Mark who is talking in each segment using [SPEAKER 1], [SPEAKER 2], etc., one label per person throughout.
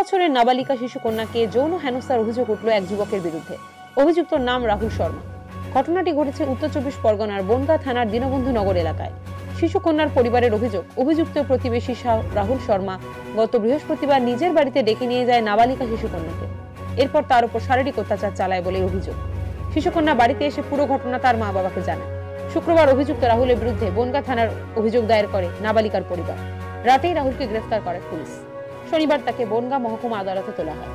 [SPEAKER 1] বছরের নাবালিকা শিশুকন্যাকে যৌন হেনস্থার অভিযোগ উঠল এক যুবকের বিরুদ্ধে। অভিযুক্তর নাম রাহুল শর্মা। ঘটনাটি ঘটেছে উত্তর চব্বিশ পরগনার বনগাঁ থানার দীনবন্ধু নগর এলাকায়। শিশুকন্যার পরিবারের অভিযোগ, অভিযুক্ত প্রতিবেশী রাহুল শর্মা গত বৃহস্পতিবার নিজের বাড়িতে ডেকে নিয়ে যায় নাবালিকা শিশুকন্যাকে। এরপর তার উপর শারীরিক অত্যাচার চালায় বলে অভিযোগ। শিশুকন্যা বাড়িতে এসে পুরো ঘটনা তার মা বাবাকে জানায়। শুক্রবার অভিযুক্ত রাহুলের বিরুদ্ধে বনগাঁ থানার অভিযোগ দায়ের করে নাবালিকার পরিবার। রাতেই রাহুলকে গ্রেফতার করে পুলিশ। শনিবার তাকে বনগাঁ মহকুমা আদালতে তোলা হয়।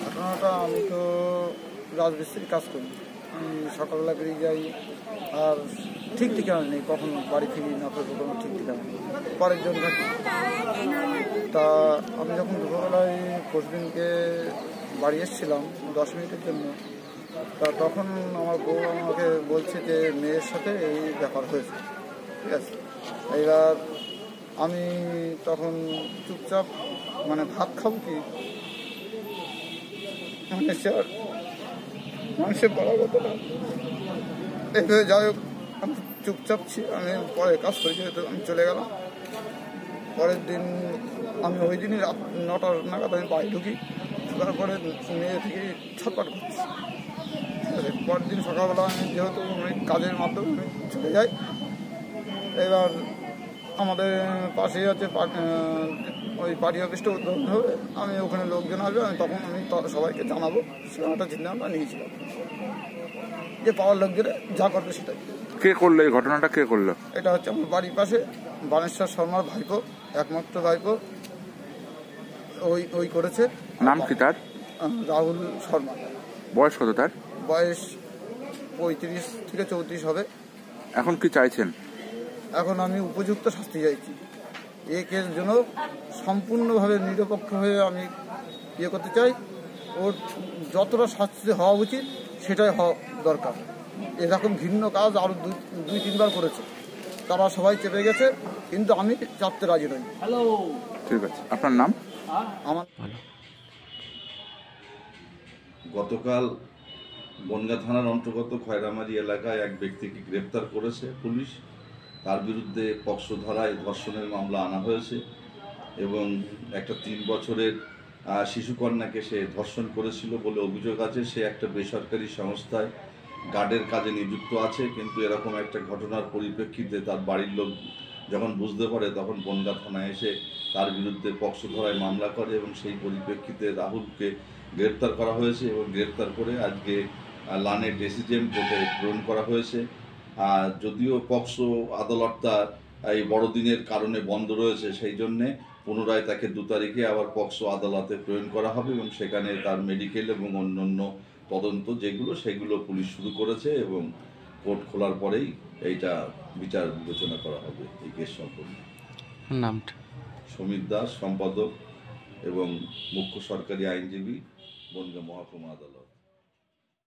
[SPEAKER 2] ঘটনাটা, আমি তো রাজমিস্ত্রির কাজ করি। আমি সকালবেলা বেরিয়ে যাই, আর ঠিক ঠিকানা নেই, কখন বাড়ি ফিরি না ফিরি কোনো ঠিক ঠিকানা নেই, পরের জন্য থাকি। তা আমি যখন দুপুরবেলায় কোচবিনকে বাড়ি এসেছিলাম 10 মিনিটের জন্য, তা তখন আমার বউ আমাকে বলছে যে মেয়ের সাথে এই ব্যাপার হয়েছে, ঠিক আছে। এবার আমি তখন চুপচাপ, মানে ভাত খাবো কি, মানুষের বড় কথা না, এভাবে যাই হোক আমি চুপচাপ ছি। আমি পরে কাজ করি, যেহেতু আমি চলে গেলাম। পরের দিন আমি ওই দিনই রাত 9টা নাগাদ আমি বাড়ি ঢুকি, ঢোকার পরে মেয়ে থেকে ছটপট করছি, ঠিক আছে। পরের দিন সকালবেলা আমি যেহেতু অনেক কাজের মাধ্যমে আমি চলে যাই। এবার আমাদের পাশেই আছে ওই পার্টি অফিসটা উদ্বোধন হবে, আমি ওখানে লোকজন আসবে, আমি তখন সবাইকে জানাবো। সেরকম একটা চিন্তা আমরা নিয়েছিলাম যে পাওয়ার লোকজনে যা করবে সেটাই।
[SPEAKER 3] কে করলো এই ঘটনাটা, কে করলো?
[SPEAKER 2] এটা হচ্ছে আমার বাড়ির পাশে বানেশ্বর শর্মার ভাইপো, একমাত্র ভাইপো, ওই করেছে।
[SPEAKER 3] নাম কি তার?
[SPEAKER 2] রাহুল শর্মা।
[SPEAKER 3] বয়স কত তার?
[SPEAKER 2] বয়স 35 থেকে 34 হবে।
[SPEAKER 3] এখন কি চাইছেন?
[SPEAKER 2] এখন আমি উপযুক্ত শাস্তি চাইছি। এই কেসের জন্য সম্পূর্ণভাবে নিরপেক্ষ হয়ে আমি করতে চাই। ওর যতটা শাস্তি হওয়া উচিত সেটাই হওয়া দরকার। এরকম ঘৃণ্য কাজ আরও 2-3বার করেছে, তারা সবাই চেপে গেছে, কিন্তু আমি চাপতে রাজি নই।
[SPEAKER 3] ঠিক আছে, আপনার নাম?
[SPEAKER 2] আমার
[SPEAKER 4] গতকাল বনগাঁ থানার অন্তর্গত খয়রামারি এলাকায় এক ব্যক্তিকে গ্রেপ্তার করেছে পুলিশ। তার বিরুদ্ধে পক্সো ধারায় ধর্ষণের মামলা আনা হয়েছে এবং একটা 3 বছরের শিশুকন্যাকে সে ধর্ষণ করেছিল বলে অভিযোগ আছে। সে একটা বেসরকারি সংস্থায় গার্ডের কাজে নিযুক্ত আছে, কিন্তু এরকম একটা ঘটনার পরিপ্রেক্ষিতে তার বাড়ির লোক যখন বুঝতে পারে, তখন বনগাঁ থানায় এসে তার বিরুদ্ধে পক্সো ধারায় মামলা করে এবং সেই পরিপ্রেক্ষিতে রাহুলকে গ্রেপ্তার করা হয়েছে এবং গ্রেপ্তার করে আজকে লানের ডেসিজেম কোর্টে প্রেরণ করা হয়েছে। যদিও পক্সো আদালতটা এই বড়দিনের কারণে বন্ধ রয়েছে, সেই জন্যে পুনরায় তাকে 2 তারিখে আবার পক্সো আদালতে প্রেরণ করা হবে এবং সেখানে তার মেডিকেল এবং অন্যান্য তদন্ত সেগুলো পুলিশ শুরু করেছে এবং কোর্ট খোলার পরেই এইটা বিচার বিবেচনা করা হবে এই কেস সম্পর্কে।
[SPEAKER 5] নামটা?
[SPEAKER 4] সমীর দাস, সম্পাদক এবং মুখ্য সরকারি আইনজীবী, বনগাঁ মহকুমা আদালত।